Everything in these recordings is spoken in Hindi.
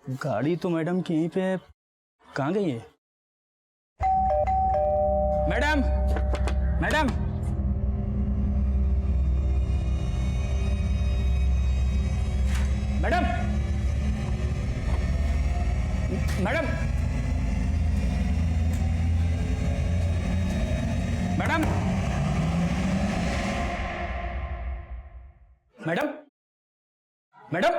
गाड़ी तो मैडम की यहीं पे, कहाँ गई है madam? Madam madam madam madam madam madam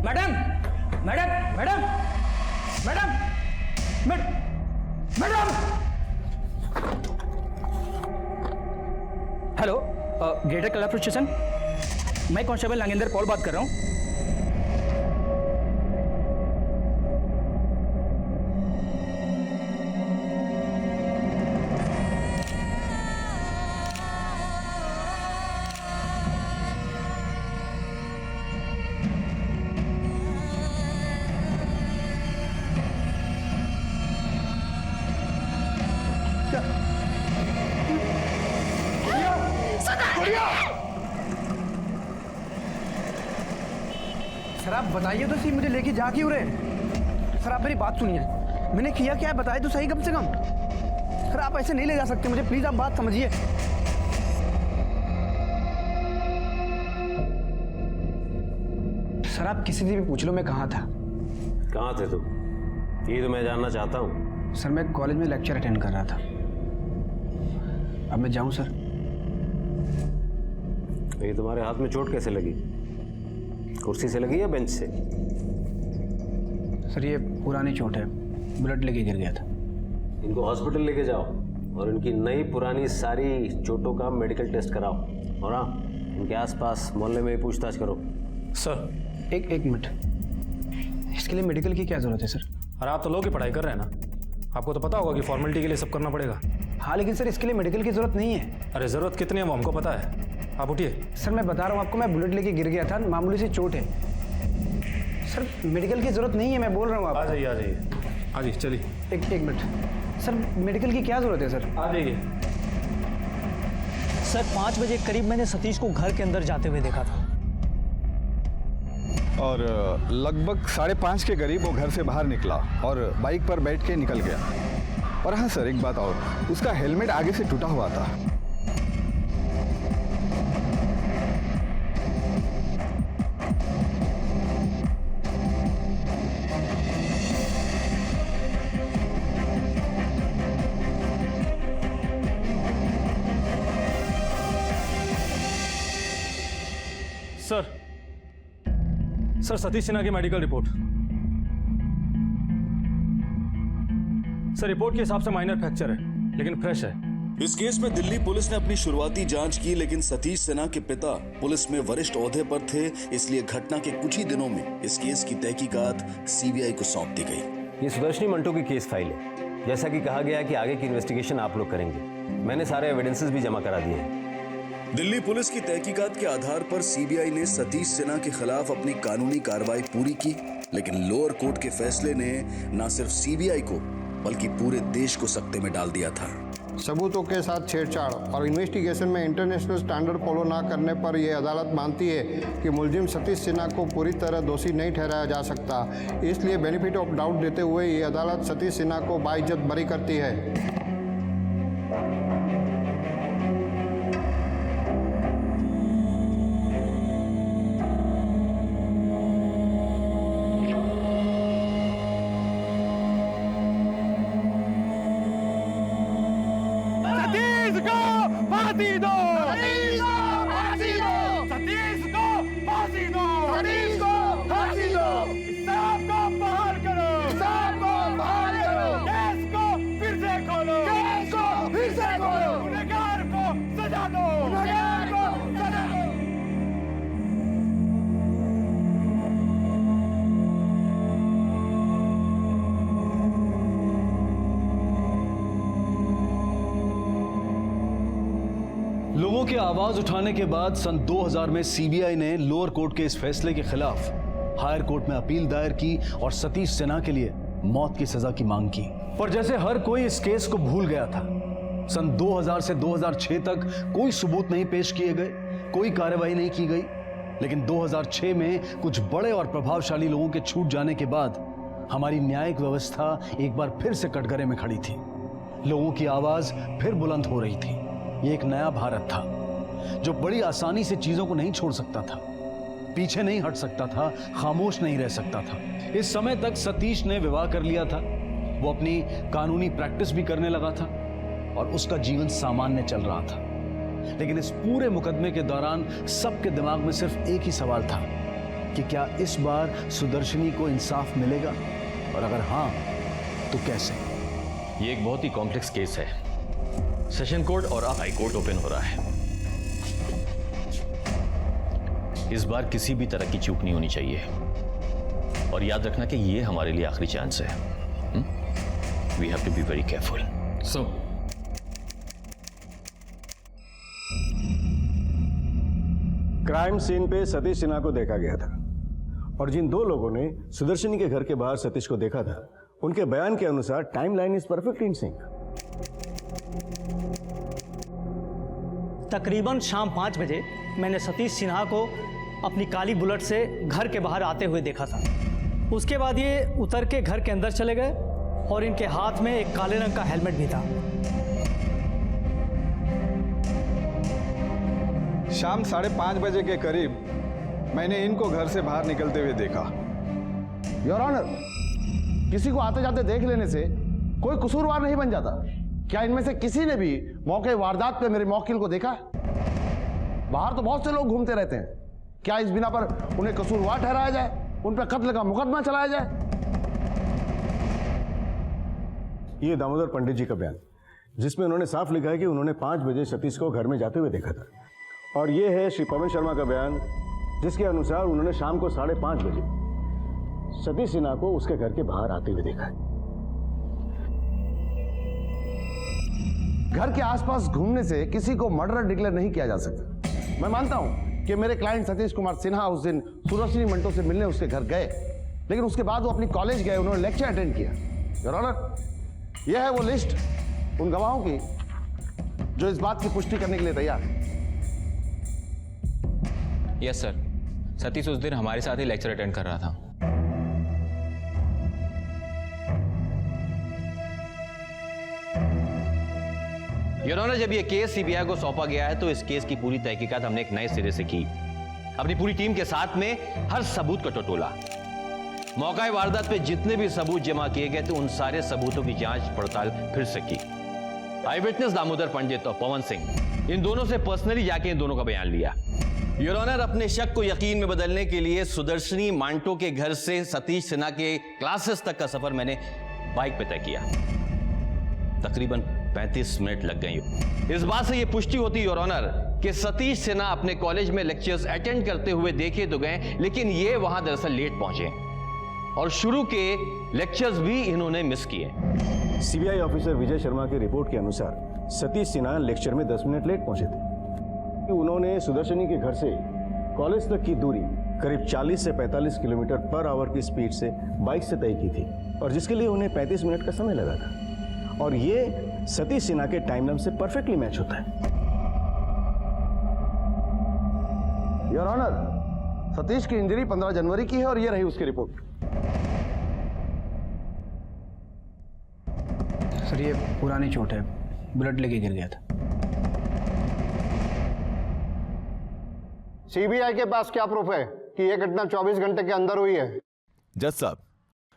madam madam madam madam madam hello, greater Kalapur station, मैं कांस्टेबल नागेंद्र पॉल बात कर रहा हूँ। सर आप बताइए तो सही, मुझे लेके जा क्यों रहे? सर आप मेरी बात सुनिए, मैंने किया क्या है बताइए तो सही कम से कम। सर आप ऐसे नहीं ले जा सकते मुझे, प्लीज आप बात समझिए। सर आप किसी से भी पूछ लो मैं कहाँ था। कहाँ थे तुम? ये तो मैं जानना चाहता हूँ। सर मैं कॉलेज में लेक्चर अटेंड कर रहा था। अब मैं जाऊँ सर? ये तुम्हारे हाथ में चोट कैसे लगी? कुर्सी से लगी या बेंच से? सर ये पुरानी चोट है, ब्लड लेके गिर गया था। इनको हॉस्पिटल लेके जाओ और इनकी नई पुरानी सारी चोटों का मेडिकल टेस्ट कराओ, और हाँ इनके आसपास मोहल्ले में पूछताछ करो। सर एक मिनट, इसके लिए मेडिकल की क्या जरूरत है सर? अरे आप तो लॉ की पढ़ाई कर रहे हैं ना, आपको तो पता होगा कि फॉर्मेलिटी के लिए सब करना पड़ेगा। हाँ लेकिन सर इसके लिए मेडिकल की जरूरत नहीं है। अरे ज़रूरत कितनी है वो हमको पता है, आप उठिए। सर मैं बता रहा हूँ आपको, मैं बुलेट लेके गिर गया था, मामूली सी चोट है सर, मेडिकल की जरूरत नहीं है, मैं बोल रहा हूँ आ आपको। जाइए आ जाइए आ जाइए, चलिए। एक मिनट सर, मेडिकल की क्या जरूरत है सर? आ जाइए। सर 5 बजे करीब मैंने सतीश को घर के अंदर जाते हुए देखा था, और लगभग 5:30 के करीब वो घर से बाहर निकला और बाइक पर बैठ के निकल गया। और हाँ सर एक बात और, उसका हेलमेट आगे से टूटा हुआ था। सर सतीश सिन्हा की मेडिकल रिपोर्ट। सर रिपोर्ट के हिसाब से माइनर फ्रैक्चर है लेकिन फ्रेश है। इस केस में दिल्ली पुलिस ने अपनी शुरुआती जांच की, लेकिन सतीश सिन्हा के पिता पुलिस में वरिष्ठ ओहदे पर थे, इसलिए घटना के कुछ ही दिनों में इस केस की तहकीकात सीबीआई को सौंप दी गई। ये सुदर्शनी मंटो की केस फाइल है। जैसा कि कहा गया कि आगे की इन्वेस्टिगेशन आप लोग करेंगे, मैंने सारे एविडेंसेस भी जमा करा दिए हैं। दिल्ली पुलिस की तहकीकात के आधार पर सीबीआई ने सतीश सिन्हा के खिलाफ अपनी कानूनी कार्रवाई पूरी की, लेकिन लोअर कोर्ट के फैसले ने न सिर्फ सीबीआई को बल्कि पूरे देश को सकते में डाल दिया था। सबूतों के साथ छेड़छाड़ और इन्वेस्टिगेशन में इंटरनेशनल स्टैंडर्ड फॉलो ना करने पर यह अदालत मानती है कि मुलजिम सतीश सिन्हा को पूरी तरह दोषी नहीं ठहराया जा सकता। इसलिए बेनिफिट ऑफ डाउट देते हुए ये अदालत सतीश सिन्हा को बाइज्जत बरी करती है। लोगों की आवाज उठाने के बाद सन 2000 में सीबीआई ने लोअर कोर्ट के इस फैसले के खिलाफ हायर कोर्ट में अपील दायर की और सतीश सिन्हा के लिए मौत की सजा की मांग की। पर जैसे हर कोई इस केस को भूल गया था, सन 2000 से 2006 तक कोई सबूत नहीं पेश किए गए, कोई कार्रवाई नहीं की गई लेकिन 2006 में कुछ बड़े और प्रभावशाली लोगों के छूट जाने के बाद हमारी न्यायिक व्यवस्था एक बार फिर से कटघरे में खड़ी थी। लोगों की आवाज फिर बुलंद हो रही थी। ये एक नया भारत था जो बड़ी आसानी से चीजों को नहीं छोड़ सकता था, पीछे नहीं हट सकता था, खामोश नहीं रह सकता था। इस समय तक सतीश ने विवाह कर लिया था, वो अपनी कानूनी प्रैक्टिस भी करने लगा था और उसका जीवन सामान्य चल रहा था। लेकिन इस पूरे मुकदमे के दौरान सबके दिमाग में सिर्फ एक ही सवाल था कि क्या इस बार सुदर्शनी को इंसाफ मिलेगा, और अगर हां तो कैसे। ये एक बहुत ही कॉम्प्लेक्स केस है। सेशन कोर्ट और अब हाई कोर्ट ओपन हो रहा है। इस बार किसी भी तरह की चूक नहीं होनी चाहिए, और याद रखना कि ये हमारे लिए आखिरी चांस है। We have to be very careful. So crime scene पे सतीश सिन्हा को देखा गया था, और जिन दो लोगों ने सुदर्शनी के घर के बाहर सतीश को देखा था, उनके बयान के अनुसार timeline is perfect in sync. तकरीबन शाम 5 बजे मैंने सतीश सिन्हा को अपनी काली बुलेट से घर के बाहर आते हुए देखा था। उसके बाद ये उतर के घर के अंदर चले गए और इनके हाथ में एक काले रंग का हेलमेट भी था। शाम 5:30 बजे के करीब मैंने इनको घर से बाहर निकलते हुए देखा। योर ऑनर, किसी को आते जाते देख लेने से कोई कसूरवार नहीं बन जाता। क्या इनमें से किसी ने भी मौके वारदात पे मेरे मौकिल को देखा? बाहर तो बहुत से लोग घूमते रहते हैं। क्या इस बिना पर उन्हें कसूरवार ठहराया जाए, उन पर कत्ल का मुकदमा चलाया जाए? ये दामोदर पंडित जी का बयान, जिसमें उन्होंने साफ लिखा है कि उन्होंने 5 बजे सतीश को घर में जाते हुए देखा था। और ये है श्री पवन शर्मा का बयान, जिसके अनुसार उन्होंने शाम को 5:30 बजे सतीश सिन्हा को उसके घर के बाहर आते हुए देखा है। घर के आसपास घूमने से किसी को मर्डर डिक्लेयर नहीं किया जा सकता। मैं मानता हूं कि मेरे क्लाइंट सतीश कुमार सिन्हा उस दिन सुदर्शनी मंटो से मिलने उसके घर गए, लेकिन उसके बाद वो अपनी कॉलेज गए, उन्होंने लेक्चर अटेंड किया। योर ऑनर, यह है वो लिस्ट उन गवाहों की जो इस बात की पुष्टि करने के लिए तैयार है। यस सर, सतीश उस दिन हमारे साथ ही लेक्चर अटेंड कर रहा था। योर ऑनर, जब यह केस सीबीआई को सौंपा गया है तो इस केस की पूरी तहकीकात हमने एक नए सिरे से की, अपनी पूरी टीम के साथ में हर सबूत को टटोला। मौका वारदात पे जितने भी सबूत जमा किए गए थे, उन सारे सबूतों की जांच पड़ताल फिर से की। आई विटनेस दामोदर पंडित और पवन सिंह, इन दोनों से पर्सनली जाके इन दोनों का बयान लिया। योर ऑनर, अपने शक को यकीन में बदलने के लिए सुदर्शनी मांटो के घर से सतीश सिन्हा के क्लासेस तक का सफर मैंने बाइक पे तय किया। तकरीबन 35 मिनट लग गए। इस बात से यह पुष्टि होती योर ऑनर कि सतीश सिन्हा अपने कॉलेज में लेक्चर्स अटेंड करते हुए देखे तो गए, लेकिन ये वहां दरअसल लेट पहुंचे और शुरू के लेक्चर्स भी इन्होंने मिस किए। सीबीआई ऑफिसर विजय शर्मा की रिपोर्ट के अनुसार सतीश सिन्हा लेक्चर में 10 मिनट लेट पहुंचे थे। उन्होंने सुदर्शनी के घर से कॉलेज तक की दूरी करीब 40 से 45 किलोमीटर पर आवर की स्पीड से बाइक से तय की थी, और जिसके लिए उन्हें 35 मिनट का समय लगा था। और ये सतीश सिन्हा के टाइमलाइन से परफेक्टली मैच होता है। योर ऑनर, सतीश की इंजरी 15 जनवरी की है और ये रही उसकी रिपोर्ट। सर, ये पुरानी चोट है, ब्लड लेके गिर गया था। सीबीआई के पास क्या प्रूफ है कि यह घटना 24 घंटे के अंदर हुई है? जज साहब,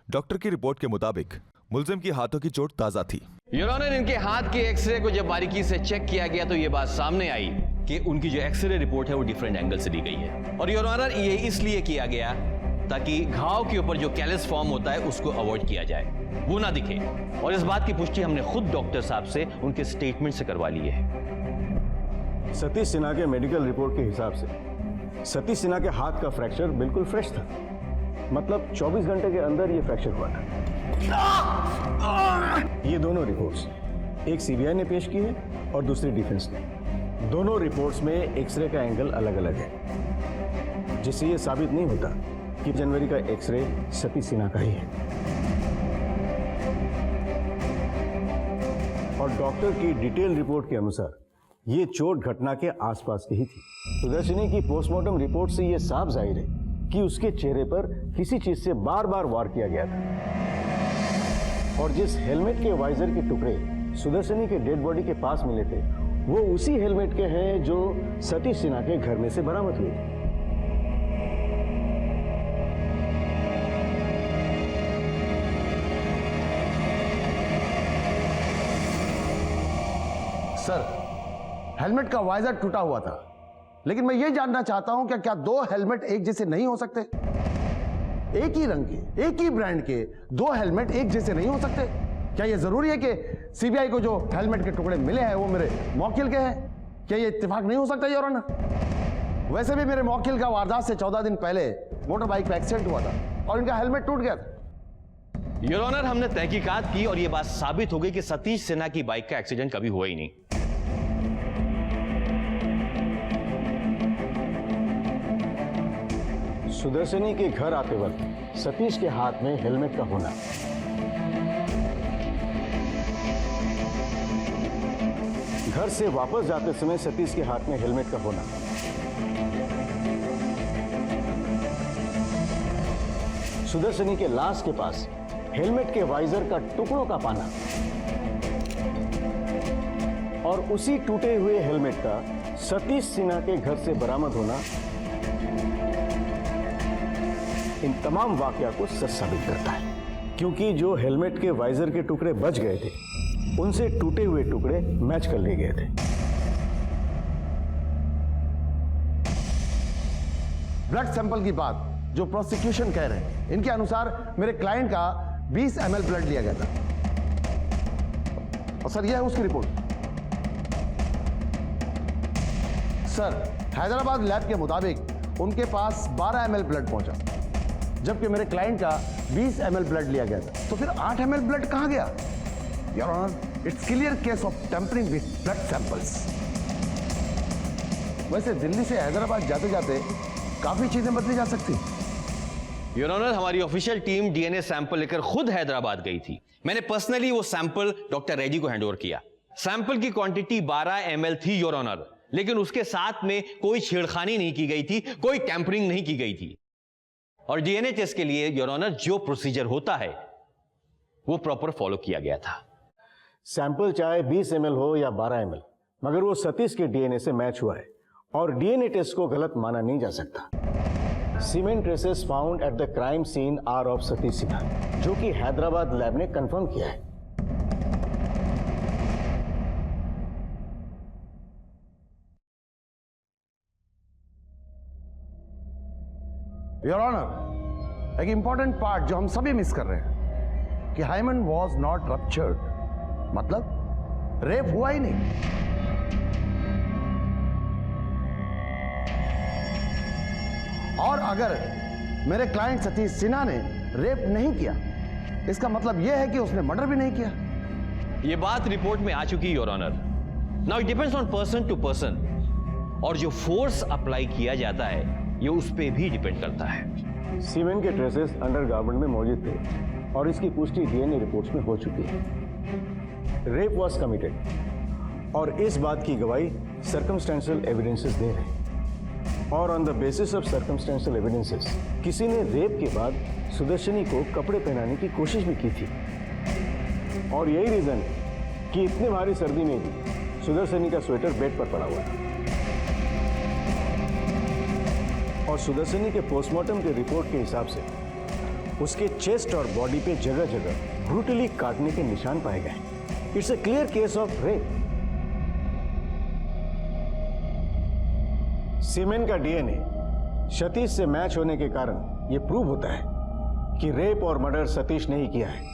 डॉक्टर की रिपोर्ट के मुताबिक मुलजिम की हाथों की चोट ताजा थी। योर ऑनर, इनके हाथ के एक्सरे को जब बारीकी से चेक किया गया तो यह बात सामने आई कि उनकी जो एक्सरे रिपोर्ट है वो डिफरेंट एंगल से दी गई है। और योर ऑनर, ये इसलिए किया गया ताकि घाव के ऊपर जो कैलस फॉर्म होता है उसको अवॉइड किया जाए, वो ना दिखे। और इस बात की पुष्टि हमने खुद डॉक्टर साहब से उनके स्टेटमेंट से करवा ली है। सतीश सिन्हा के मेडिकल रिपोर्ट के हिसाब से सतीश सिन्हा के हाथ का फ्रैक्चर बिल्कुल फ्रेश था, मतलब 24 घंटे के अंदर ये फ्रैक्चर हुआ था। ये दोनों रिपोर्ट्स, एक सीबीआई ने पेश की है और दूसरी डिफेंस ने। दोनों रिपोर्ट्स में एक्सरे का एंगल अलग अलग है, जिससे ये साबित नहीं होता कि जनवरी का एक्सरे सतीश सिन्हा का ही है। और डॉक्टर की डिटेल रिपोर्ट के अनुसार ये चोट घटना के आसपास की ही थी। सुदर्शनी की पोस्टमार्टम रिपोर्ट से यह साफ जाहिर है कि उसके चेहरे पर किसी चीज से बार बार वार किया गया था, और जिस हेलमेट के वाइजर के टुकड़े सुदर्शनी के डेड बॉडी के पास मिले थे वो उसी हेलमेट के हैं जो सतीश सिन्हा के घर में से बरामद हुए थे। सर, हेलमेट का वाइजर टूटा हुआ था, लेकिन मैं ये जानना चाहता हूं क्या दो हेलमेट एक जैसे नहीं हो सकते? एक ही रंग के, एक ही ब्रांड के दो हेलमेट एक जैसे नहीं हो सकते? क्या यह जरूरी है कि सीबीआई को जो हेलमेट के टुकड़े मिले हैं वो मेरे मौकिल के हैं? क्या यह इत्तेफाक नहीं हो सकता योर ऑनर? वैसे भी मेरे मौकिल का वारदात से 14 दिन पहले मोटर बाइक पे एक्सीडेंट हुआ था और इनका हेलमेट टूट गया था। योर ऑनर, हमने तहकीकात की और यह बात साबित हो गई कि सतीश सिन्हा की बाइक का एक्सीडेंट कभी हुआ ही नहीं। सुदर्शनी के घर आते वक्त सतीश के हाथ में हेलमेट का होना, घर से वापस जाते समय सतीश के हाथ में हेलमेट का होना, सुदर्शनी के लाश के पास हेलमेट के वाइजर का टुकड़ों का पाना और उसी टूटे हुए हेलमेट का सतीश सिन्हा के घर से बरामद होना इन तमाम वाकया को सच साबित करता है, क्योंकि जो हेलमेट के वाइजर के टुकड़े बच गए थे उनसे टूटे हुए टुकड़े मैच कर लिए गए थे। ब्लड सैंपल की बात जो प्रोसिक्यूशन कह रहे हैं, इनके अनुसार मेरे क्लाइंट का 20 ml ब्लड लिया गया था, और सर यह है उसकी रिपोर्ट। सर, हैदराबाद लैब के मुताबिक उनके पास 12 ml ब्लड पहुंचा, जबकि मेरे क्लाइंट का 20 ml ब्लड लिया गया था। तो फिर 8 ml ब्लड कहां गया? Your honour, it's clear case of tampering with blood samples. वैसे दिल्ली से हैदराबाद जाते जाते काफी चीजें बदली जा सकती। योर ऑनर, हमारी ऑफिशियल टीम डीएनए सैंपल लेकर खुद हैदराबाद गई थी। मैंने पर्सनली वो सैंपल डॉक्टर रेड्डी को हैंडओवर किया। सैंपल की क्वांटिटी 12 ml थी योर ऑनर, लेकिन उसके साथ में कोई छेड़खानी नहीं की गई थी, कोई टैंपरिंग नहीं की गई थी। और डीएनए टेस्ट के लिए योर ऑनर जो प्रोसीजर होता है वो प्रॉपर फॉलो किया गया था। सैंपल चाहे 20 ml हो या 12 ml, मगर वो सतीश के डीएनए से मैच हुआ है और डीएनए टेस्ट को गलत माना नहीं जा सकता। Cement traces found at the crime scene are of Satish Sinha, जो कि हैदराबाद लैब ने कंफर्म किया है। योर ऑनर, एक इंपॉर्टेंट पार्ट जो हम सभी मिस कर रहे हैं कि हाइमन वॉज नॉट रप्चर्ड, मतलब रेप हुआ ही नहीं। और अगर मेरे क्लाइंट सतीश सिन्हा ने रेप नहीं किया, इसका मतलब यह है कि उसने मर्डर भी नहीं किया। यह बात रिपोर्ट में आ चुकी है your honour. Now it depends on person to person, और जो फोर्स अप्लाई किया जाता है ये उस पे भी डिपेंड करता है। सीमेंट के ट्रेसेस अंडरगारमेंट में मौजूद थे और इसकी पुष्टि डीएनए रिपोर्ट्स में हो चुकी है। रेप वॉज कमिटेड, और इस बात की गवाही सर्कमस्टेंशियल एविडेंसेस दे रहे हैं। और on the basis of circumstantial evidences किसी ने रेप के बाद सुदर्शनी को कपड़े पहनाने की कोशिश भी की थी, और यही रीजन कि इतने भारी सर्दी में भी सुदर्शनी का स्वेटर बेड पर पड़ा हुआ था। और सुदर्शनी के पोस्टमार्टम के रिपोर्ट के हिसाब से उसके चेस्ट और बॉडी पे जगह जगह ब्रूटली काटने के निशान पाए गए। It's a clear case of rape. Semen का डीएनए सतीश से मैच होने के कारण यह प्रूव होता है कि रेप और मर्डर सतीश ने ही किया है।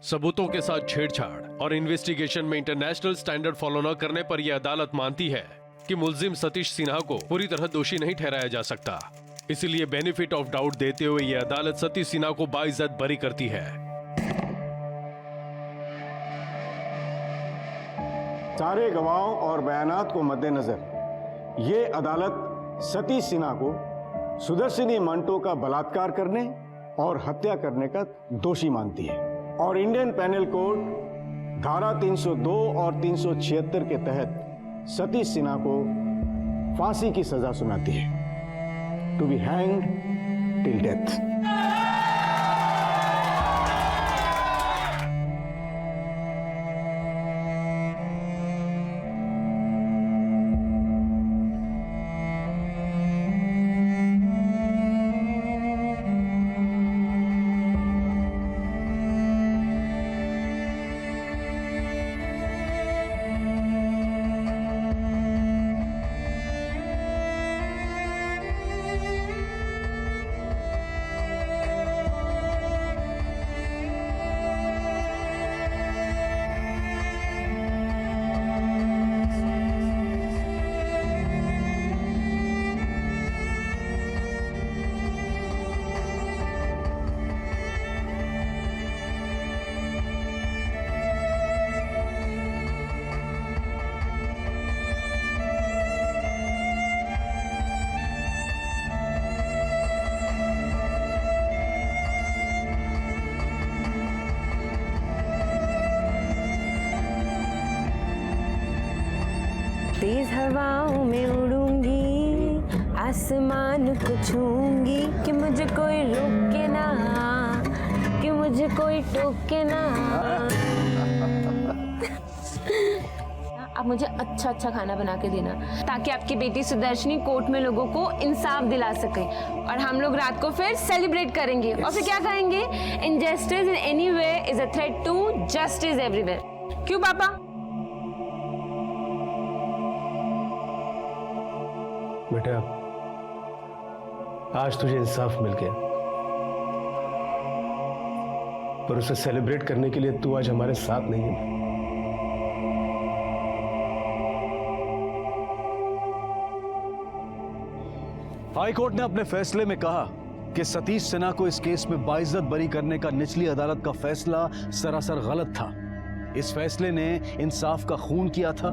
सबूतों के साथ छेड़छाड़ और इन्वेस्टिगेशन में इंटरनेशनल स्टैंडर्ड फॉलो न करने पर यह अदालत मानती है कि मुलजिम सतीश सिन्हा को पूरी तरह दोषी नहीं ठहराया जा सकता। इसीलिए बेनिफिट ऑफ डाउट देते हुए यह अदालत सतीश सिन्हा को बाइज्जत बरी करती है। सारे गवाहों और बयानात को मद्देनजर ये अदालत सतीश सिन्हा को सुदर्शनी मंटो का बलात्कार करने और हत्या करने का दोषी मानती है और इंडियन पेनल कोड धारा 302 और 376 के तहत सतीश सिन्हा को फांसी की सजा सुनाती है, to be hanged till death. तेज हवाओं में उड़ूंगी, आसमान को छूंगी, कि मुझे कोई रोके ना, कि मुझे कोई टोके ना। आप मुझे अच्छा अच्छा खाना बना के देना ताकि आपकी बेटी सुदर्शनी कोर्ट में लोगों को इंसाफ दिला सके और हम लोग रात को फिर सेलिब्रेट करेंगे। और फिर क्या कहेंगे? Injustice in any way is a threat to justice everywhere. क्यों पापा? बेटा, आज तुझे इंसाफ मिल गया, पर उसे सेलिब्रेट करने के लिए तू आज हमारे साथ नहीं है। हाई कोर्ट ने अपने फैसले में कहा कि सतीश सिन्हा को इस केस में बाइज्जत बरी करने का निचली अदालत का फैसला सरासर गलत था। इस फैसले ने इंसाफ का खून किया था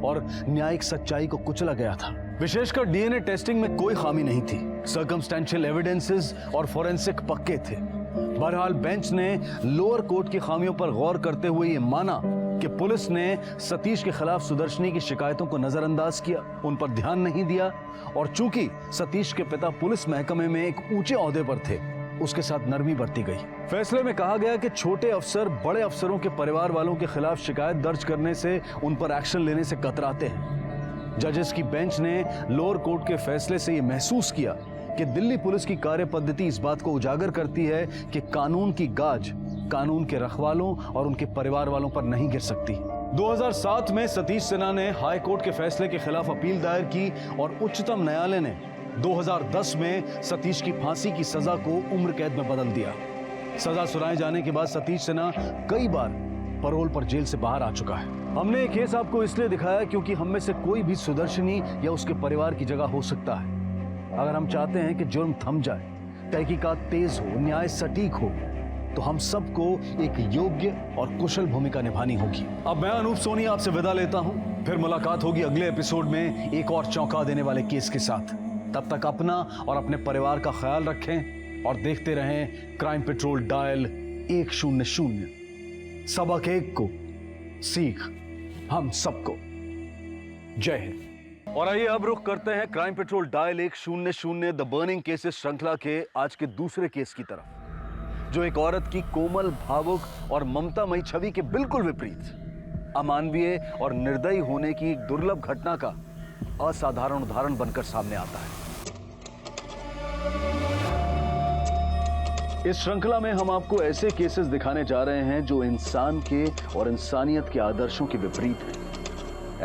और न्यायिक सच्चाई को कुचला गया था। विशेषकर डीएनए टेस्टिंग में कोई खामी नहीं थी, सर्कमस्टेंशियल एविडेंसेस और फोरेंसिक पक्के थे। बहरहाल बेंच ने लोअर कोर्ट की खामियों पर गौर करते हुए ये माना कि पुलिस ने सतीश के खिलाफ सुदर्शनी की शिकायतों को नजरअंदाज किया, उन पर ध्यान नहीं दिया, और चूंकि सतीश के पिता पुलिस महकमे में एक ऊंचे ओहदे पर थे, उसके साथ नरमी बरती गई। फैसले में कहा गया कि छोटे अफसर बड़े अफसरों के परिवार वालों के खिलाफ शिकायत दर्ज करने से, उन पर एक्शन लेने से कतराते हैं। जजेस की बेंच ने लोअर कोर्ट के फैसले से यह महसूस किया कि दिल्ली पुलिस की कार्य पद्धति इस बात को उजागर करती है कि कानून की गाज कानून के रखवालों और उनके परिवार वालों पर नहीं गिर सकती। 2007 में सतीश सिन्हा ने हाई कोर्ट के फैसले के खिलाफ अपील दायर की और उच्चतम न्यायालय ने 2010 में सतीश की फांसी की सजा को उम्र कैद में बदल दिया। सजा सुनाए जाने के बाद सतीश सिन्हा कई बार पैरोल पर जेल से बाहर आ चुका है। हमने ये केस आपको इसलिए दिखाया क्योंकि हम में से कोई भी सुदर्शनी या उसके परिवार की जगह हो सकता है। अगर हम चाहते हैं कि जुर्म थम जाए, तहकीकात तेज हो, न्याय सटीक हो, तो हम सबको एक योग्य और कुशल भूमिका निभानी होगी। अब मैं अनूप सोनी आपसे विदा लेता हूं, फिर मुलाकात होगी अगले एपिसोड में एक और चौंका देने वाले केस के साथ। तब तक अपना और अपने परिवार का ख्याल रखें और देखते रहें क्राइम पेट्रोल डायल 100। सबक एक को सीख हम सबको। जय हिंद। और आइए अब रुख करते हैं crime petrol dial 100 the burning cases श्रृंखला के आज के दूसरे केस की तरफ, जो एक औरत की कोमल, भावुक और ममतामयी छवि के बिल्कुल विपरीत अमानवीय और निर्दयी होने की एक दुर्लभ घटना का असाधारण उदाहरण बनकर सामने आता है। इस श्रृंखला में हम आपको ऐसे केसेस दिखाने जा रहे हैं जो इंसान के और इंसानियत के आदर्शों के विपरीत हैं।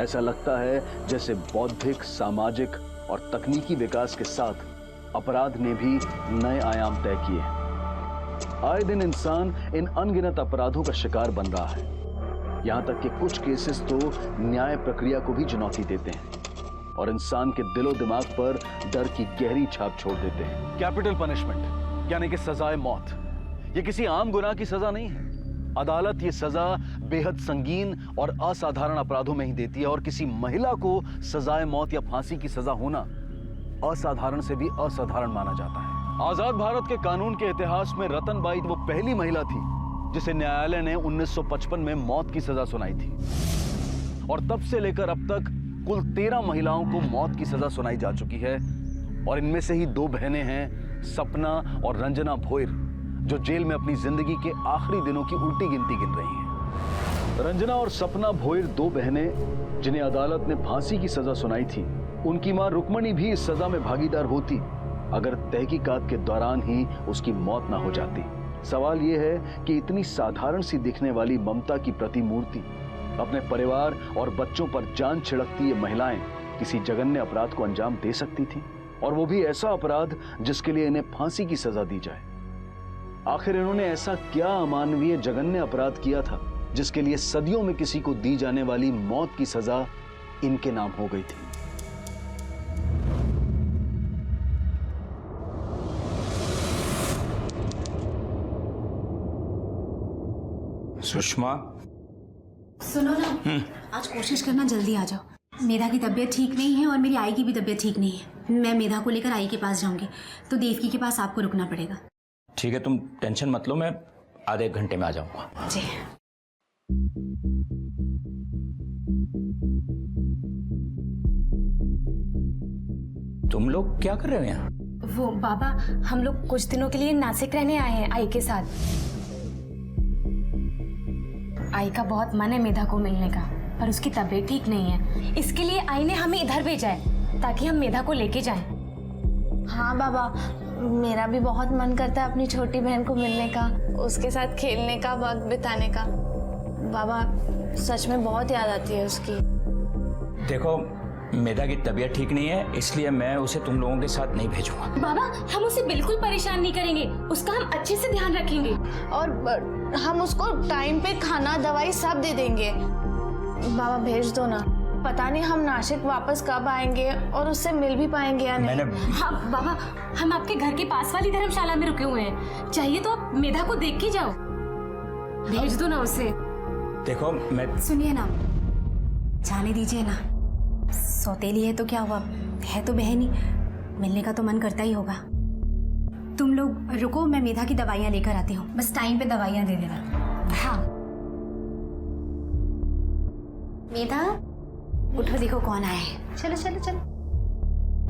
ऐसा लगता है जैसे बौद्धिक, सामाजिक और तकनीकी विकास के साथ अपराध ने भी नए आयाम तय किए हैं। आए दिन इंसान इन अनगिनत अपराधों का शिकार बन रहा है। यहां तक कि कुछ केसेस तो न्याय प्रक्रिया को भी चुनौती देते हैं और इंसान के दिलो दिमाग पर डर की गहरी छाप छोड़ देते हैं। कैपिटल पनिशमेंट यानी कि सजाए मौत, ये किसी आम गुनाह की सजा नहीं है। अदालत ये सजा बेहद संगीन और असाधारण अपराधों में ही देती है और किसी महिला को सजाए मौत या फांसी की सजा होना असाधारण से भी असाधारण माना जाता है। आजाद भारत के कानून के इतिहास में रतनबाई वो पहली महिला थी जिसे न्यायालय ने 1955 में मौत की सजा सुनाई थी, और तब से लेकर अब तक कुल 13 महिलाओं को मौत की सजा सुनाई जा चुकी है, और इनमें से ही 2 बहनें हैं, सपना और रंजना भोयर, जो जेल में अपनी जिंदगी के आखिरी दिनों की उल्टी गिनती गिन रही हैं। रंजना और सपना भोयर 2 बहनें जिन्हें अदालत ने फांसी की सजा सुनाई थी, उनकी मां रुक्मणी भी इस सजा में भागीदार होती अगर तहकीकात के दौरान ही उसकी मौत ना हो जाती। सवाल यह है कि इतनी साधारण सी दिखने वाली ममता की प्रतिमूर्ति, अपने परिवार और बच्चों पर जान छिड़कती ये महिलाएं किसी जघन्य अपराध को अंजाम दे सकती थी, और वो भी ऐसा अपराध जिसके लिए इन्हें फांसी की सजा दी जाए। आखिर इन्होंने ऐसा क्या अमानवीय जघन्य अपराध किया था जिसके लिए सदियों में किसी को दी जाने वाली मौत की सजा इनके नाम हो गई थी। सुषमा, सुनो ना, आज कोशिश करना जल्दी आ जाओ। मेधा की तबीयत ठीक नहीं है और मेरी आई की भी तबीयत ठीक नहीं है। मैं मेधा को लेकर आई के पास जाऊंगी, तो देवकी के पास आपको रुकना पड़ेगा। ठीक है, तुम टेंशन मत लो, मैं आधे 1 घंटे में आ जाऊंगा। जी। तुम लोग क्या कर रहे हो यहाँ? वो बाबा, हम लोग कुछ दिनों के लिए नासिक रहने आए हैं आई के साथ। आई का बहुत मन है मेधा को मिलने का, पर उसकी तबीयत ठीक नहीं है। इसके लिए आई ने हमें इधर भेजा है ताकि हम मेधा को लेके जाएं। हाँ बाबा, मेरा भी बहुत मन करता है अपनी छोटी बहन को मिलने का, उसके साथ खेलने का, वक्त बिताने का। बाबा सच में बहुत याद आती है उसकी। देखो, मेधा की तबीयत ठीक नहीं है, इसलिए मैं उसे तुम लोगों के साथ नहीं भेजूंगा। बाबा, हम उसे बिल्कुल परेशान नहीं करेंगे, उसका हम अच्छे से ध्यान रखेंगे, और हम उसको टाइम पे खाना दवाई सब दे देंगे। बाबा भेज दो ना, पता नहीं हम नासिक वापस कब आएंगे और उससे मिल भी पाएंगे या नहीं। हाँ बाबा, हम आपके घर के पास वाली धर्मशाला में रुके हुए हैं, चाहिए तो आप मेधा को देख के जाओ। भेज दो ना उसे। देखो, मैं सुनिए ना, जाने दीजिए ना, सौतेली है तो क्या हुआ, है तो बहन ही, मिलने का तो मन करता ही होगा। तुम लोग रुको, मैं मेधा की दवाइयाँ लेकर आती हूँ, बस टाइम पे दवाइयाँ दे देना। हाँ मेधा, उठो, देखो कौन आया है। चलो चलो चलो,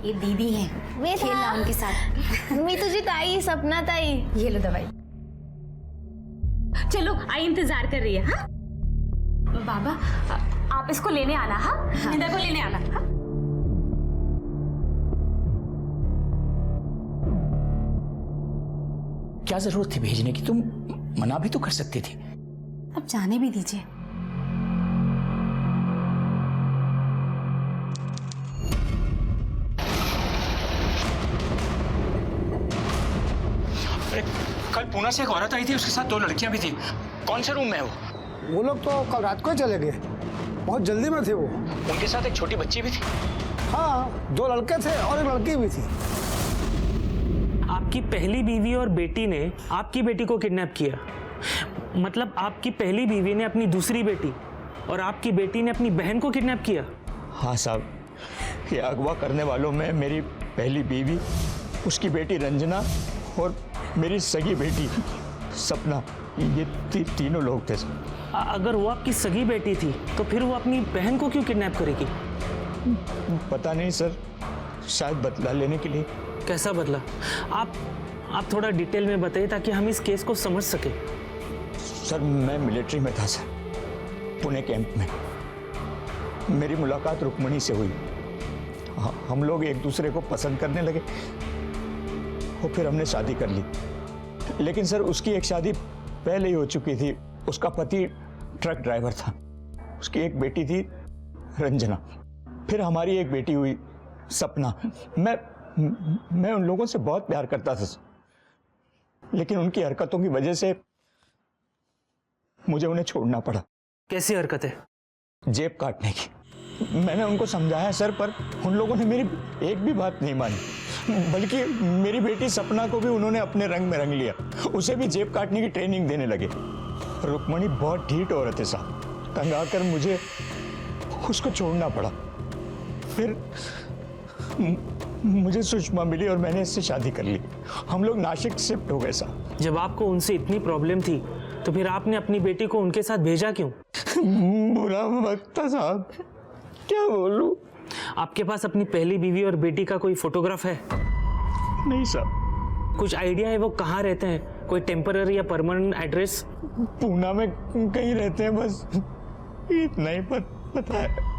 ये दीदी है, खेलना उनके साथ। मैं तुझे ताई, सपना ताई, ये लो दवाई। चलो, आई इंतजार कर रही है। हाँ बाबा, आप इसको लेने आना। हाँ, मेधा को लेने आना। हाँ? क्या जरूरत थी भेजने की? तुम मना भी तो कर सकती थी। अब जाने भी दीजिए। अरे, कल पूना से एक औरत आई थी, उसके साथ 2 लड़कियां भी थी। कौन से रूम में है वो लोग तो कल रात को ही चले गए, बहुत जल्दी में थे वो। उनके साथ एक छोटी बच्ची भी थी। हाँ, 2 लड़के थे और एक लड़की भी थी। आपकी पहली बीवी और बेटी ने आपकी बेटी को किडनैप किया, मतलब आपकी पहली बीवी ने अपनी दूसरी बेटी और आपकी बेटी ने अपनी बहन को किडनैप किया। हाँ साहब, ये अगवा करने वालों में मेरी पहली बीवी, उसकी बेटी रंजना और मेरी सगी बेटी सपना, ये तीनों लोग थे। अगर वो आपकी सगी बेटी थी तो फिर वो अपनी बहन को क्यों किडनैप करेगी? पता नहीं सर, शायद बदला लेने के लिए। कैसा बदला? आप थोड़ा डिटेल में बताइए ताकि हम इस केस को समझ सके। सर, मैं मिलिट्री में था सर, पुणे कैंप में। मेरी मुलाकात रुक्मणी से हुई, हम लोग एक दूसरे को पसंद करने लगे और फिर हमने शादी कर ली। लेकिन सर, उसकी एक शादी पहले ही हो चुकी थी, उसका पति ट्रक ड्राइवर था, उसकी एक बेटी थी रंजना, फिर हमारी एक बेटी हुई सपना। मैं उन लोगों से बहुत प्यार करता था, लेकिन उनकी हरकतों की वजह से मुझे उन्हें छोड़ना पड़ा। कैसी हरकत है? जेब काटने की। मैंने उनको समझाया सर, पर उन लोगों ने मेरी एक भी बात नहीं मानी, बल्कि मेरी बेटी सपना को भी उन्होंने अपने रंग में रंग लिया, उसे भी जेब काटने की ट्रेनिंग देने लगे। रुक्मणी बहुत ढीठ औरत है साहब, तंग आकर मुझे उसको छोड़ना पड़ा। फिर मुझे सुषमा मिली और मैंने इससे शादी कर ली। हम लोग नासिक शिफ्ट हो गए साहब। जब आपको उनसे इतनी प्रॉब्लम थी तो फिर आपने अपनी बेटी को उनके साथ भेजा क्यों? बुरा वक्त था साहब, क्या बोलूं। आपके पास अपनी पहली बीवी और बेटी का कोई फोटोग्राफ है? नहीं साहब। कुछ आइडिया है वो कहाँ रहते हैं? कोई टेम्पररी या परमानेंट एड्रेस? पूना में कहीं रहते हैं, बस इतना ही पता है।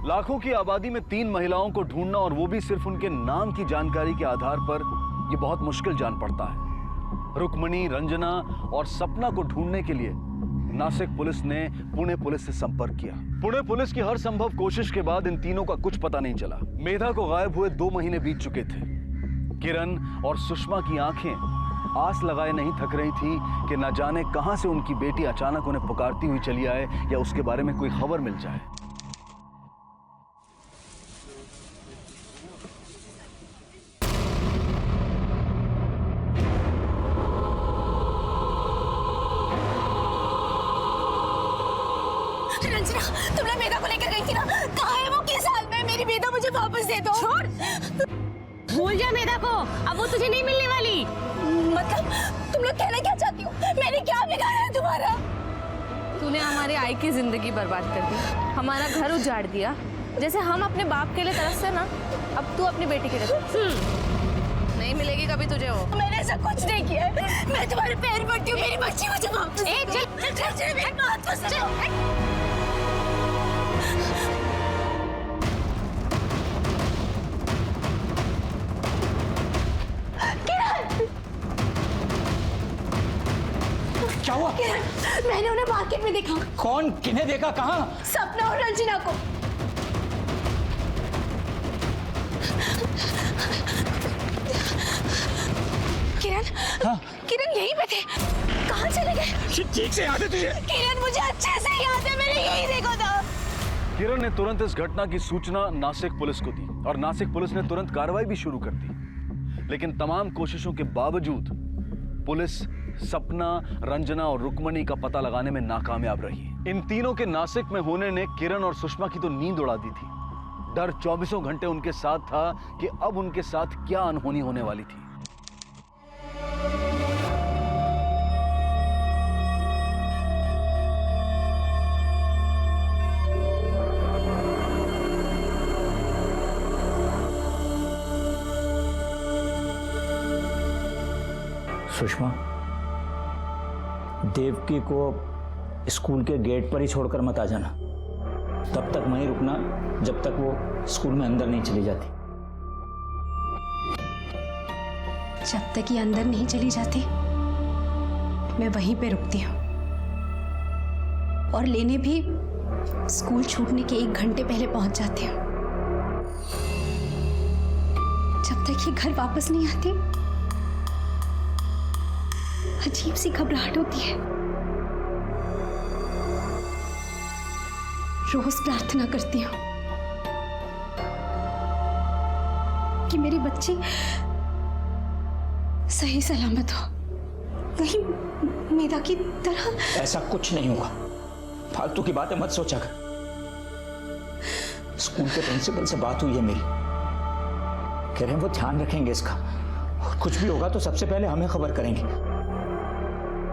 लाखों की आबादी में 3 महिलाओं को ढूंढना, और वो भी सिर्फ उनके नाम की जानकारी के आधार पर, ये बहुत मुश्किल जान पड़ता है। रुक्मणी, रंजना और सपना को ढूंढने के लिए नासिक पुलिस ने पुणे पुलिस से संपर्क किया। पुणे पुलिस की हर संभव कोशिश के बाद इन तीनों का कुछ पता नहीं चला। मेधा को गायब हुए 2 महीने बीत चुके थे। किरण और सुषमा की आंखें आस लगाए नहीं थक रही थी कि न जाने कहां से उनकी बेटी अचानक उन्हें पुकारती हुई चली आए या उसके बारे में कोई खबर मिल जाए। रंजना, तुमने मेधा को लेकर गई थी ना? कहाँ है वो? किस हाल में? मेरी मेधा मुझे वापस दे दो। छोड़, भूल जा मेधा को, अब वो तुझे नहीं मिलने वाली। मतलब तुम लोग कहना क्या चाहती हो? मैंने क्या बिगाड़ा है तुम्हारा? तूने हमारे आई की जिंदगी बर्बाद कर दी, हमारा घर उजाड़ दिया। जैसे हम अपने बाप के लिए तरसते ना, अब तू अपनी बेटी के लिए नहीं मिलेगी कभी तुझे वो। मैंने ऐसा कुछ नहीं किया है। मैं तुम्हारे पैर पड़ती हूँ, मेरी बच्ची मुझे वापस दे दो। चल मेरी बात तो सुनो। क्या हुआ? मैंने उन्हें मार्केट में देखा। कौन? किन्हें देखा? कहाँ? सपना और रंजना को। किरण, हाँ? किरण यहीं पे थे। कहाँ चले गए? ठीक से याद है तुझे? किरण मुझे अच्छे से याद है, मैंने यही देखा था। किरण ने तुरंत इस घटना की सूचना नासिक पुलिस को दी और नासिक पुलिस ने तुरंत कार्रवाई भी शुरू कर दी। लेकिन तमाम कोशिशों के बावजूद पुलिस सपना, रंजना और रुक्मणी का पता लगाने में नाकामयाब रही। इन तीनों के नासिक में होने ने किरण और सुषमा की तो नींद उड़ा दी थी। डर 24 घंटे उनके साथ था कि अब उनके साथ क्या अनहोनी होने वाली थी। सुषमा, देवकी को स्कूल के गेट पर ही छोड़कर मत आ जाना। तब तक वहीं रुकना जब तक वो स्कूल में अंदर नहीं चली जाती। जब तक ये अंदर नहीं चली जाती मैं वहीं पे रुकती हूँ, और लेने भी स्कूल छूटने के 1 घंटे पहले पहुंच जाती हूँ। जब तक ये घर वापस नहीं आती अजीब सी घबराहट होती है। रोज प्रार्थना करती हूँ कि मेरी बच्ची सही सलामत हो, कहीं मेधा की तरह। ऐसा कुछ नहीं होगा, फालतू की बातें मत सोचा कर। स्कूल के प्रिंसिपल से बात हुई है मेरी, कह रहे हैं वो ध्यान रखेंगे इसका, और कुछ भी होगा तो सबसे पहले हमें खबर करेंगे।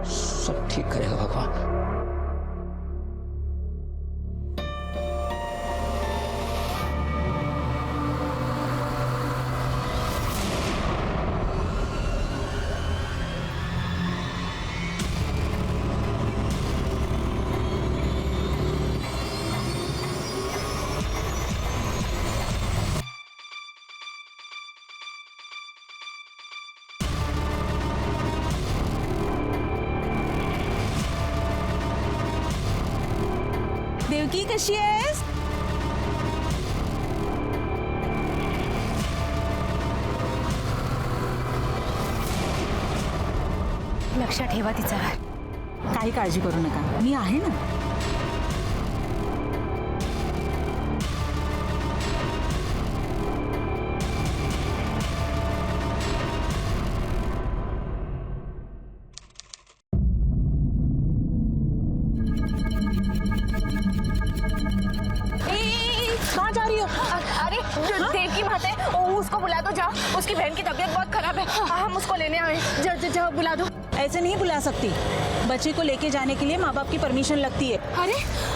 सब ठीक करेगा भगवान। देवकी कशी आहेस? लक्षात ठेवा तिचा. काही काळजी करू नका, मी आहे ना. कहाँ जा रही हो? अरे देवकी माता है, उसको उसको बुला दो, जाओ। उसकी बहन की तबीयत बहुत खराब है, हम उसको लेने आए। जाओ बुला दो। ऐसे नहीं बुला सकती, बच्चे को लेके जाने के लिए माँ बाप की परमिशन लगती है। अरे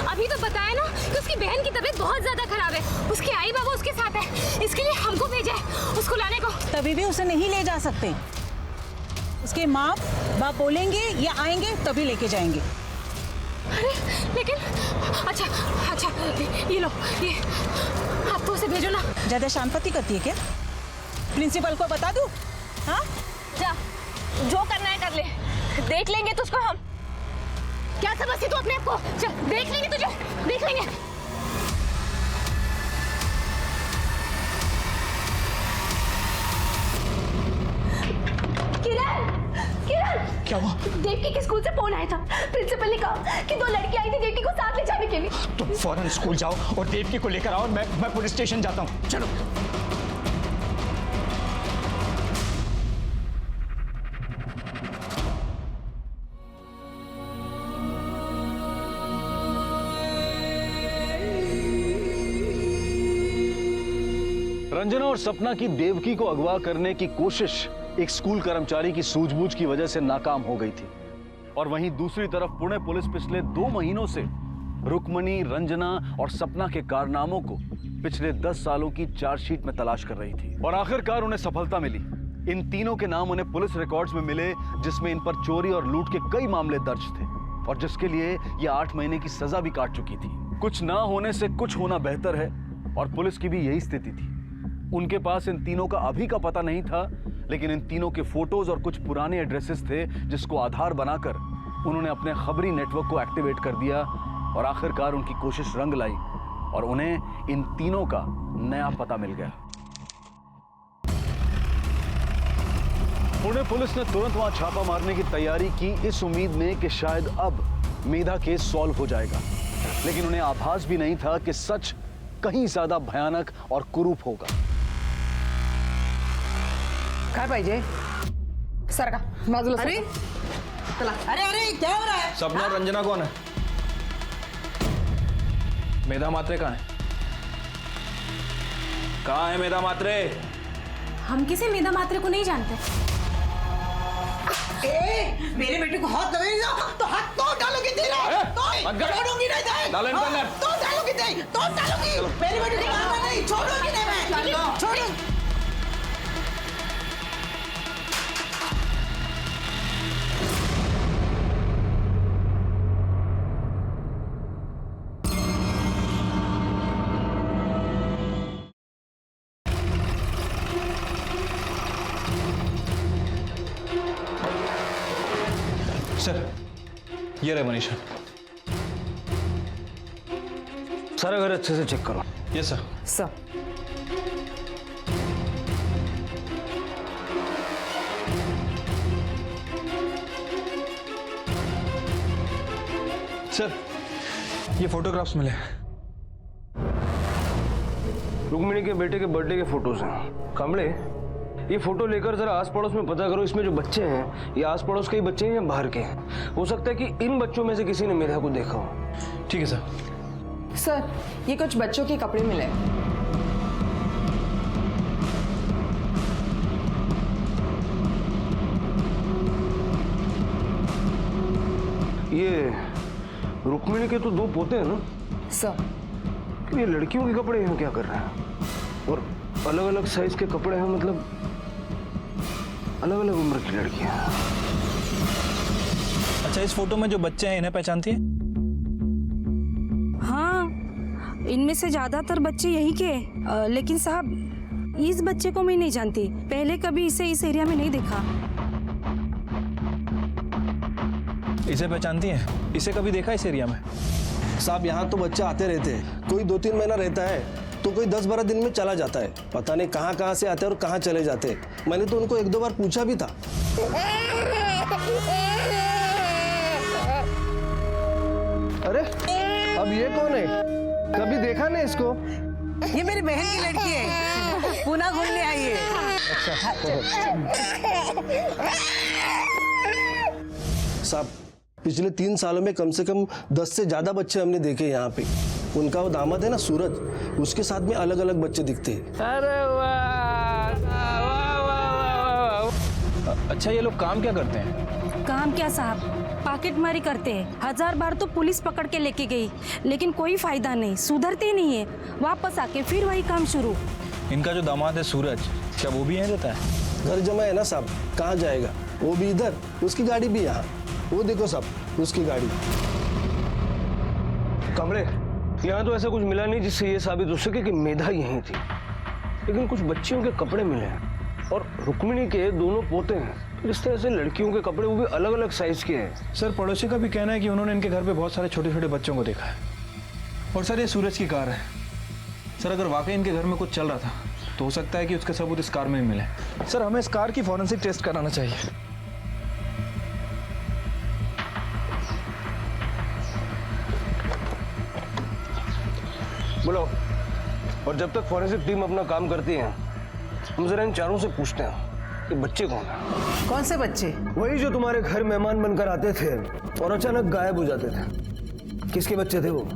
अभी तो बताया ना कि उसकी बहन की तबीयत बहुत ज्यादा खराब है, उसके आई बाबा उसके साथ है, इसके लिए हमको भेजा है उसको लाने को। तभी भी उसे नहीं ले जा सकते, उसके माँ बाप बोलेंगे या आएंगे तभी लेके जाएंगे। अरे लेकिन अच्छा ये लो, ये आप तो उसे भेजो ना। ज्यादा शांति करती है क्या? प्रिंसिपल को बता दूं? हाँ जा, जो करना है कर ले, देख लेंगे तुझको हम। क्या समझती तू अपने आप को? चल देख लेंगे तुझे, देख लेंगे। किरण क्या हुआ? देवकी के स्कूल से फोन आया था, प्रिंसिपल ने कहा कि 2 लड़की आई थी देवकी को साथ ले जाने के लिए। तुम फौरन स्कूल जाओ और देवकी को लेकर आओ, और मैं पुलिस स्टेशन जाता हूँ। चलो। रंजना और सपना की देवकी को अगवा करने की कोशिश एक स्कूल कर्मचारी की सूझबूझ की वजह से नाकाम हो गई थी, और वहीं दूसरी तरफ पुणे पुलिस पिछले 2 महीनों से रुक्मणी, रंजना और सपना के कारनामों को पिछले 10 सालों की चार्जशीट में तलाश कर रही थी, और आखिरकार उन्हें सफलता मिली। इन तीनों के नाम उन्हें पुलिस रिकॉर्ड्स में मिले, जिसमें इन पर चोरी और लूट के कई मामले दर्ज थे, और जिसके लिए ये 8 महीने की सजा भी काट चुकी थी। कुछ ना होने से कुछ होना बेहतर है, और पुलिस की भी यही स्थिति थी। उनके पास इन तीनों का अभी का पता नहीं था, लेकिन इन तीनों के फोटोज और कुछ पुराने एड्रेसेस थे, जिसको आधार बनाकर उन्होंने अपने खबरी नेटवर्क को एक्टिवेट कर दिया, और आखिरकार उनकी कोशिश रंग लाई और उन्हें इन तीनों का नया पता मिल गया। पुणे पुलिस ने तुरंत वहां छापा मारने की तैयारी की, इस उम्मीद में कि शायद अब मेधा केस सॉल्व हो जाएगा, लेकिन उन्हें आभास भी नहीं था कि सच कहीं ज्यादा भयानक और कुरूप होगा। काय पाहिजे? सरका बाजूला। अरे चला। अरे क्या हो रहा है? सपना और रंजना कौन है? मेधा मात्रे कहाँ है? कहाँ है मेधा मात्रे? हम किसी मेधा मात्रे को नहीं जानते। मेरे बेटे को हाथ लगेगा तो हाथ तोड़ डालोगी तेरा। छोड़ूंगी नहीं, डालो इनको अंदर। तो डालोगी नहीं, तो डालोगी। मेरे बेटे को मारना नहीं, छोड़ूंगी नहीं मैं। छोड़ो। सर, ये रहे मनीषा। सारा घर अच्छे से चेक करो। Yes sir. सर सर, ये फोटोग्राफ्स मिले। रुक्मिणी के बेटे के बर्थडे के फोटोज हैं। कांबळे, ये फोटो लेकर जरा आस पड़ोस में पता करो, इसमें जो बच्चे हैं ये आस पड़ोस के ही बच्चे हैं या बाहर के हैं। हो सकता है कि इन बच्चों में से किसी ने मेधा को देखा हो। ठीक है सर। सर, ये कुछ बच्चों के कपड़े मिले। ये रुक्मिणी के तो 2 पोते हैं ना सर? तो ये लड़कियों के कपड़े यहाँ क्या कर रहे हैं? और अलग अलग साइज के कपड़े हैं, मतलब अलग अलग उम्र की लड़कियां। अच्छा, इस फोटो में जो बच्चे हैं इन्हें पहचानती है? हाँ, इनमें से ज्यादातर बच्चे यहीं के हैं, लेकिन साहब इस बच्चे को मैं नहीं जानती, पहले कभी इसे इस एरिया में नहीं देखा। इसे पहचानती हैं? इसे कभी देखा इस एरिया में? साहब, यहाँ तो बच्चे आते रहते हैं, कोई 2-3 महीना रहता है तो कोई 10-12 दिन में चला जाता है। पता नहीं कहाँ से आते हैं और कहाँ चले जाते हैं। मैंने तो उनको 1-2 बार पूछा भी था। अरे अब ये कौन है? कभी देखा नहीं इसको? ये मेरी बहन की लड़की है, पुणे घूमने आई है। साहब, पिछले 3 सालों में कम से कम 10 से ज्यादा बच्चे हमने देखे यहाँ पे। उनका वो दामाद है ना सूरज, उसके साथ में अलग अलग बच्चे दिखते हैं। अरे वाह, अच्छा ये लोग काम क्या करते हैं? काम क्या साहब, पॉकेटमारी करते हैं। 1000 बार तो पुलिस पकड़ के लेके गई, लेकिन कोई फायदा नहीं, सुधरते नहीं है। वापस आके फिर वही काम शुरू। इनका जो दामाद है सूरज, क्या वो भी यहीं रहता है? घर जमा है ना साहब, कहाँ जाएगा? वो भी इधर, उसकी गाड़ी भी यहाँ। वो देखो साहब, उसकी गाड़ी। कांबड़े, यहाँ तो ऐसा कुछ मिला नहीं जिससे ये साबित हो सके कि मेधा यहीं थी, लेकिन कुछ बच्चियों के कपड़े मिले हैं और रुक्मिणी के दोनों पोते हैं। तो इस तरह से लड़कियों के कपड़े वो भी अलग अलग साइज के हैं। सर पड़ोसी का भी कहना है कि उन्होंने इनके घर पे बहुत सारे छोटे छोटे बच्चों को देखा है। और सर ये सूरज की कार है। सर अगर वाकई इनके घर में कुछ चल रहा था तो हो सकता है कि उसके सबूत इस कार में ही मिले। सर हमें इस कार की फॉरेंसिक टेस्ट कराना चाहिए। बोलो। और जब तक फॉरेंसिक टीम अपना काम करती है, हम जरा इन चारों से पूछते हैं कि बच्चे कौन हैं? कौन से बच्चे? वही जो तुम्हारे घर मेहमान बनकर आते थे और अचानक गायब हो जाते थे। किसके बच्चे थे वो?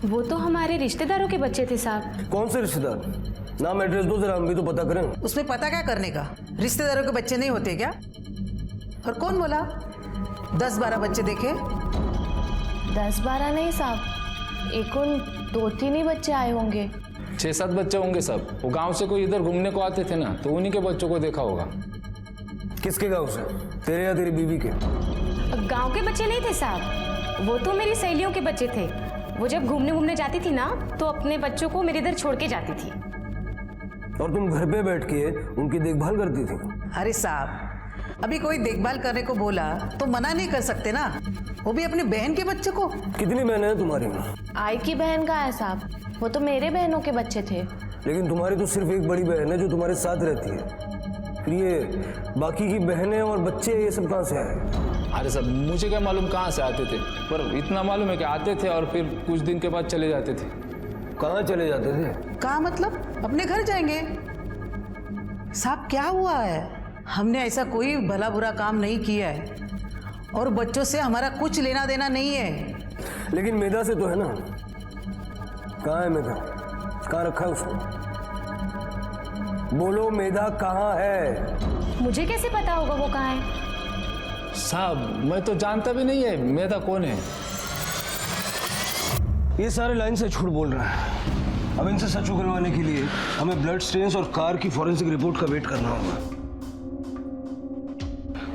वो तो हमारे रिश्तेदारों के बच्चे थे साहब। कौन से रिश्तेदार? नाम एड्रेस दो जरा, हम भी तो पता करें। उसमें पता क्या करने का? रिश्तेदारों के बच्चे नहीं होते क्या? और कौन बोला 10-12 बच्चे देखे? 10-12 नहीं साहब, एक उन 2-3 ही बच्चे आए होंगे। 6-7 बच्चे होंगे सब। वो गांव से कोई इधर घूमने को आते थे ना, तो उन्हीं के बच्चों को देखा होगा। किसके गांव से? तेरे या तेरी बीवी के? गांव के बच्चे नहीं थे साहब, वो तो मेरी सहेलियों के बच्चे थे। वो जब घूमने जाती थी ना, तो अपने बच्चों को मेरे इधर छोड़ के जाती थी। और तुम घर पे बैठ के उनकी देखभाल करती थी? अरे साहब, अभी कोई देखभाल करने को बोला तो मना नहीं कर सकते ना, वो भी अपनी बहन के बच्चे को। कितनी बहनें हैं तुम्हारी? आई की बहन का है साहब, वो तो मेरे बहनों के बच्चे थे। लेकिन तुम्हारी तो सिर्फ एक बड़ी बहन है जो तुम्हारे साथ रहती है। फिर ये बाकी की बहनें और बच्चे ये सब कहाँ से आए? अरे सब मुझे क्या मालूम कहाँ से आते थे, पर इतना मालूम है कि आते थे और फिर कुछ दिन के बाद चले जाते थे। कहाँ चले जाते थे? कहाँ मतलब? अपने घर जाएंगे। साहब क्या हुआ है? हमने ऐसा कोई भला बुरा काम नहीं किया है और बच्चों से हमारा कुछ लेना देना नहीं है। लेकिन मेधा से तो है ना। कहाँ है मेधा? कहाँ रखा है उसको? बोलो, मेधा कहाँ है? मुझे कैसे पता होगा वो कहाँ है? साहब मैं तो जानता भी नहीं है मेधा कौन है। ये सारे लाइन से झूठ बोल रहा है। अब इनसे सच उगलवाने के लिए हमें ब्लड स्टेन्स और कार की फॉरेंसिक रिपोर्ट का वेट करना होगा।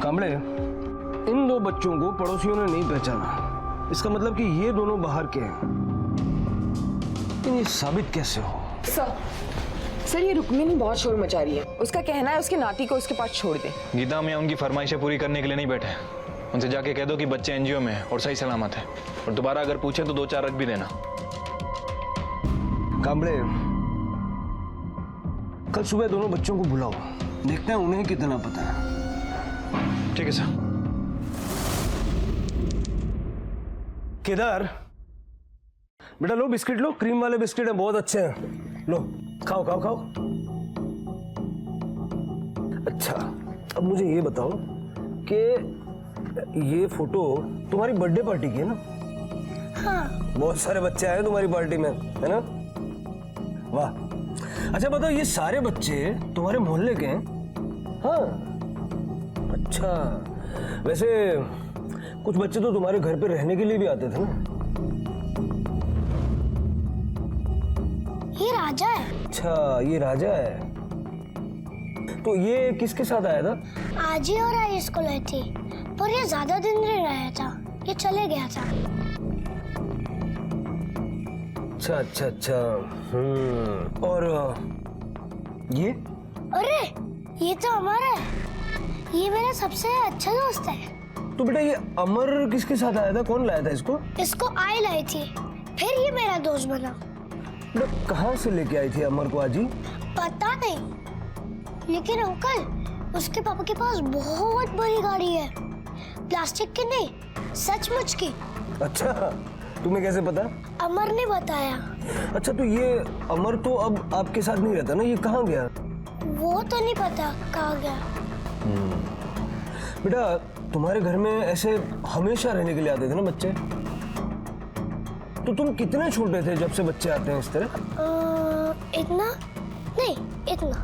कांबड़े, इन 2 बच्चों को पड़ोसियों ने नहीं पहचाना, इसका मतलब कि ये दोनों बाहर के हैं। ये साबित कैसे हो? सर ये रुक्मिणी बहुत शोर मचा रही है। उसका कहना है उसके नाती को उसके पास छोड़ दे। गीता मैं उनकी फरमाइशें पूरी करने के लिए नहीं बैठे। उनसे जाके कह दो कि बच्चे एनजीओ में हैं और सही सलामत है, और दोबारा अगर पूछे तो 2-4 रख भी देना। कांबड़े, कल सुबह दोनों बच्चों को बुलाओ, देखते हैं उन्हें कितना पता है। ठीक है सर। केदार, बेटा लो बिस्किट लो, क्रीम वाले बिस्किट हैं, बहुत अच्छे हैं। लो खाओ खाओ खाओ। अच्छा, अब मुझे ये बताओ कि ये फोटो तुम्हारी बर्थडे पार्टी की है ना? हाँ। बहुत सारे बच्चे आए तुम्हारी पार्टी में, है ना? वाह। अच्छा बताओ, ये सारे बच्चे तुम्हारे मोहल्ले के हैं? हाँ। अच्छा, वैसे कुछ बच्चे तो तुम्हारे घर पे रहने के लिए भी आते थे ना? ये राजा है। अच्छा, ये राजा है। तो ये किसके साथ आया था? आज ही और आई स्कूल आई थी, पर ये ज्यादा दिन नहीं रहा था, ये चले गया था। अच्छा अच्छा अच्छा। और ये? अरे ये तो अमर है, ये मेरा सबसे अच्छा दोस्त है। तो बेटा ये अमर किसके साथ आया था? कौन लाया था इसको? इसको आई लाई थी, फिर ये मेरा दोस्त बना। बेटा कहाँ से लेके आई थी अमर को आज ही? पता नहीं, लेकिन अंकल उसके पापा के पास बहुत बड़ी गाड़ी है, प्लास्टिक की नहीं, सचमुच की। अच्छा, तुम्हें कैसे पता? अमर ने बताया। अच्छा, तो ये अमर तो अब आपके साथ नहीं रहता ना, ये कहाँ गया? वो तो नहीं पता कहाँ गया। बेटा तुम्हारे घर में ऐसे हमेशा रहने के लिए आते थे ना बच्चे? तो तुम कितने छोटे थे जब से बच्चे आते हैं इस तरह? इतना नहीं, इतना।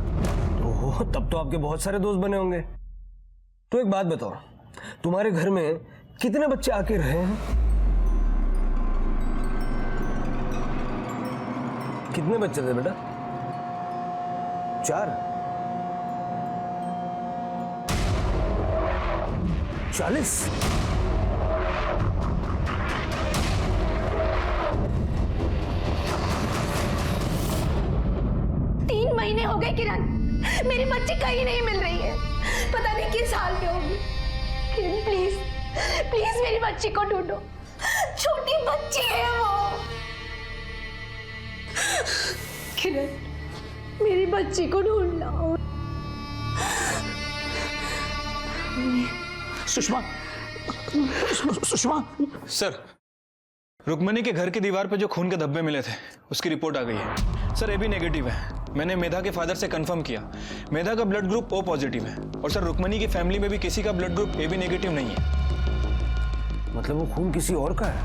ओह, तब तो आपके बहुत सारे दोस्त बने होंगे। तो एक बात बताओ, तुम्हारे घर में कितने बच्चे आके रहे हैं? कितने बच्चे थे बेटा? 4? 40? महीने हो गए किरण, मेरी बच्ची कहीं नहीं मिल रही है, पता नहीं किस हाल में होगी। किरण प्लीज प्लीज मेरी बच्ची को ढूंढो, छोटी बच्ची है वो। किरण मेरी बच्ची को ढूंढना। सुषमा, सुषमा। सर, रुक्मणी के घर की दीवार पे जो खून के धब्बे मिले थे उसकी रिपोर्ट आ गई है। सर ए बी नेगेटिव है। मैंने मेधा के फादर से कंफर्म किया, मेधा का ब्लड ग्रुप ओ पॉजिटिव है। और सर रुक्मणी की फैमिली में भी किसी का blood group A B negative नहीं है। मतलब वो खून किसी और का है?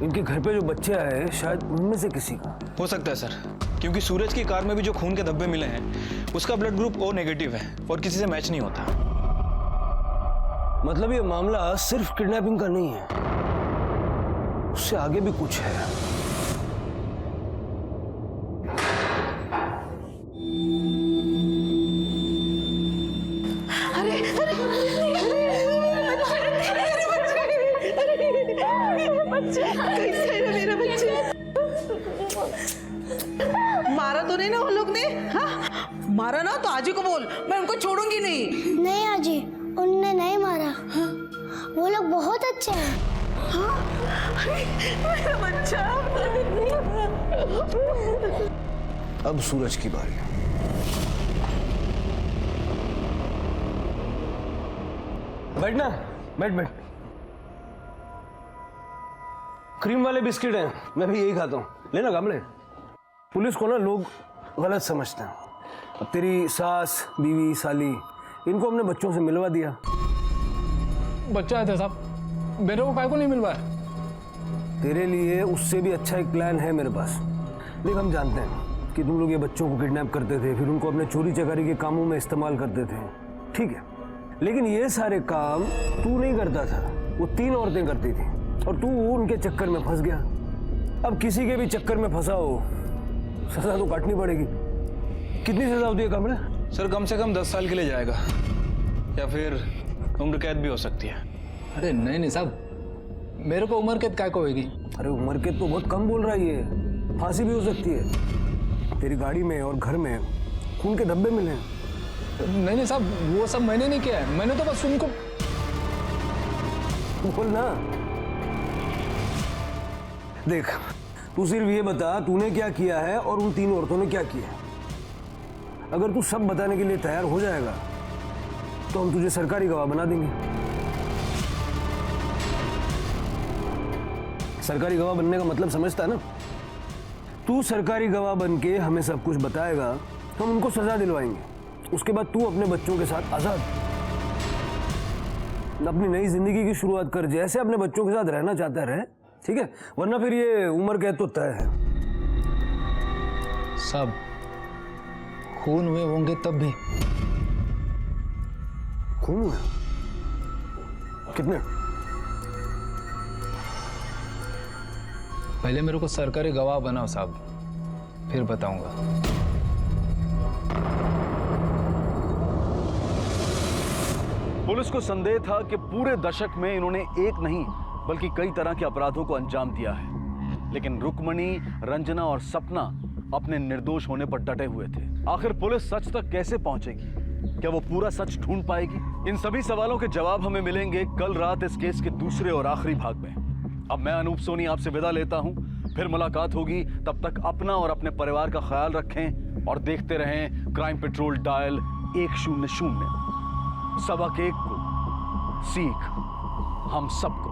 इनके घर पे जो बच्चे आए शायद उनमें से किसी का हो सकता है सर, क्योंकि सूरज की कार में भी जो खून के धब्बे मिले हैं उसका ब्लड ग्रुप ओ नेगेटिव है और किसी से मैच नहीं होता। मतलब ये मामला सिर्फ किडनैपिंग का नहीं है, उससे आगे भी कुछ है। मारा तो नहीं ना उन लोग ने? हाँ? मारा ना तो आजी को बोल, मैं उनको छोड़ूंगी नहीं। नहीं आजी, उनने नहीं मारा। हाँ? वो लोग बहुत अच्छे हैं। हाँ? मेरा बच्चा। अब सूरज की बारी। बैठना, बैठ। क्रीम वाले बिस्किट हैं, मैं भी यही खाता हूँ, लेना कामले। पुलिस को ना लोग गलत समझते हैं। अब तेरी सास, बीवी, साली, इनको हमने बच्चों से मिलवा दिया। बच्चा आए थे साहब, मेरे को काय को नहीं मिलवाया? तेरे लिए उससे भी अच्छा एक प्लान है मेरे पास। देख, हम जानते हैं कि तुम लोग ये बच्चों को किडनैप करते थे, फिर उनको अपने चोरी चकारी के कामों में इस्तेमाल करते थे, ठीक है, लेकिन ये सारे काम तू नहीं करता था, वो 3 औरतें करती थी और तू उनके चक्कर में फंस गया। अब किसी के भी चक्कर में फंसा हो, सजा तो काटनी पड़ेगी। कितनी सजा होती है कमरे? सर कम से कम 10 साल के लिए जाएगा या फिर उम्र कैद भी हो सकती है। अरे नहीं साहब, मेरे को उम्र कैद काय को होगी? अरे उम्र कैद तो बहुत कम बोल रहा है ये, फांसी भी हो सकती है। तेरी गाड़ी में और घर में खून के धब्बे मिले हैं। नहीं साहब, वो सब मैंने नहीं किया है, मैंने तो बस उनको। बोल ना। देख, तू सिर्फ ये बता तूने क्या किया है और उन 3 औरतों ने क्या किया है। अगर तू सब बताने के लिए तैयार हो जाएगा तो हम तुझे सरकारी गवाह बना देंगे। सरकारी गवाह बनने का मतलब समझता है ना? तू सरकारी गवाह बन के हमें सब कुछ बताएगा, हम उनको सजा दिलवाएंगे। उसके बाद तू अपने बच्चों के साथ आजाद अपनी नई जिंदगी की शुरुआत कर, जैसे अपने बच्चों के साथ रहना चाहता रहे, ठीक है? वरना फिर ये उम्र कैद तो तय है। सब खून हुए होंगे तब भी। खून हुए? कितने? पहले मेरे को सरकारी गवाह बनाओ साहब, फिर बताऊंगा। पुलिस को संदेह था कि पूरे दशक में इन्होंने एक नहीं बल्कि कई तरह के अपराधों को अंजाम दिया है, लेकिन रुक्मणी, रंजना और सपना अपने निर्दोष होने पर डटे हुए थे। आखिर पुलिस सच तक कैसे पहुंचेगी? क्या वो पूरा सच ढूंढ पाएगी? इन सभी सवालों के जवाब हमें मिलेंगे कल रात इस केस के दूसरे और आखिरी भाग में। अब मैं अनूप सोनी आपसे विदा लेता हूं, फिर मुलाकात होगी। तब तक अपना और अपने परिवार का ख्याल रखें और देखते रहें क्राइम पेट्रोल डायल 100। सबक 1 को सीख हम सबको।